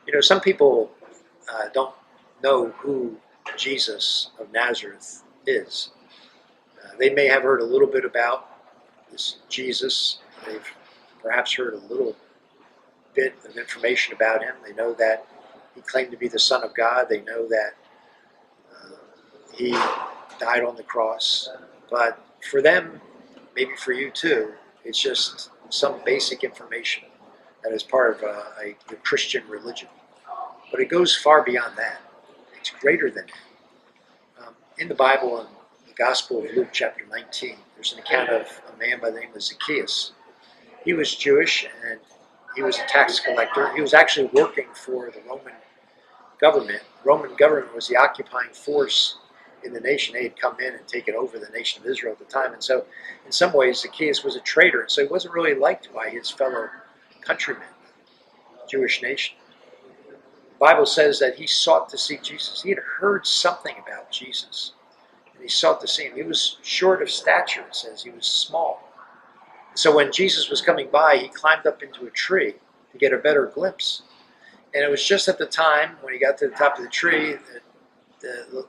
You know, some people don't know who Jesus of Nazareth is. They may have heard a little bit about this Jesus. They've perhaps heard a little bit of information about him. They know that he claimed to be the Son of God. They know that he died on the cross. But for them, maybe for you too, it's just some basic information that is part of a Christian religion. But it goes far beyond that. It's greater than that. In the Bible, in the Gospel of Luke chapter 19, there's an account of a man by the name of Zacchaeus. He was Jewish and he was a tax collector. He was actually working for the Roman government. The Roman government was the occupying force in the nation. They had come in and taken over the nation of Israel at the time. And so in some ways, Zacchaeus was a traitor. And so he wasn't really liked by his fellow countrymen, Jewish nation. The Bible says that he sought to see Jesus. He had heard something about Jesus, and he sought to see him. He was short of stature, it says. He was small. So when Jesus was coming by, he climbed up into a tree to get a better glimpse. And it was just at the time when he got to the top of the tree that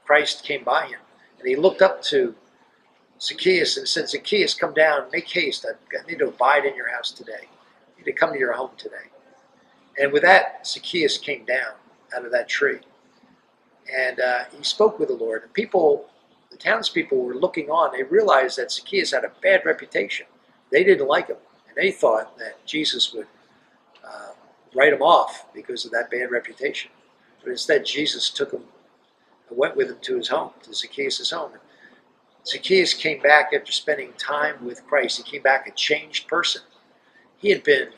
Christ came by him. And he looked up to Zacchaeus and said, "Zacchaeus, come down, make haste. I need to abide in your house today. I need to come to your home today." And with that, Zacchaeus came down out of that tree. And he spoke with the Lord. And people, the townspeople were looking on. They realized that Zacchaeus had a bad reputation. They didn't like him. And they thought that Jesus would write him off because of that bad reputation. But instead, Jesus took him and went with him to his home, to Zacchaeus' home. And Zacchaeus came back after spending time with Christ. He came back a changed person. He had been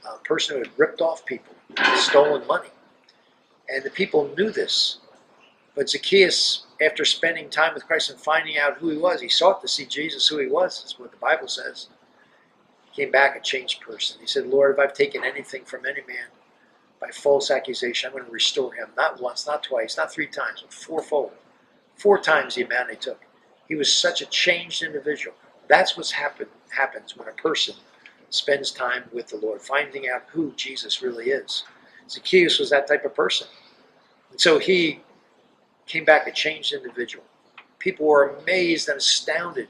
a person who had ripped off people, stolen money. And the people knew this. But Zacchaeus, after spending time with Christ and finding out who he was, he sought to see Jesus who he was. That's what the Bible says. He came back a changed person. He said, "Lord, if I've taken anything from any man by false accusation, I'm going to restore him. Not once, not twice, not 3 times, but 4-fold. 4 times the amount he took." He was such a changed individual. That's what happens when a person spends time with the Lord, finding out who Jesus really is. Zacchaeus was that type of person. And so he came back a changed individual. People were amazed and astounded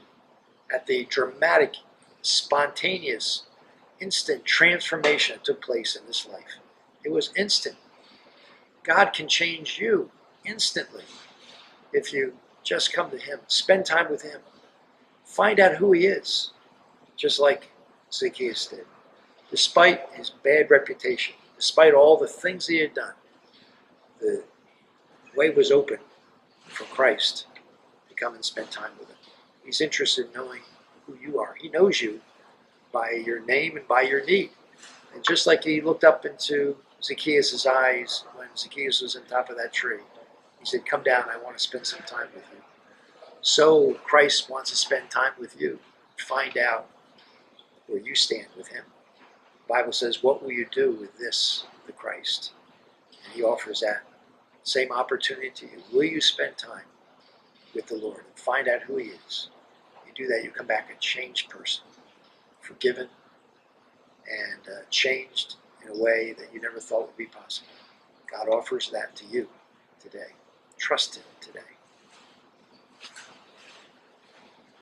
at the dramatic, spontaneous, instant transformation that took place in this life. It was instant. God can change you instantly if you just come to him, spend time with him, find out who he is, just like Zacchaeus did. Despite his bad reputation, despite all the things he had done, the way was open for Christ to come and spend time with him. He's interested in knowing who you are. He knows you by your name and by your need. And just like he looked up into Zacchaeus' eyes when Zacchaeus was on top of that tree, he said, "Come down, I want to spend some time with you." So Christ wants to spend time with you. Find out where you stand with him. The Bible says, "What will you do with this, the Christ?" And he offers that same opportunity to you. Will you spend time with the Lord and find out who he is? You do that, you come back a changed person, forgiven and changed in a way that you never thought would be possible. God offers that to you today. Trust him today.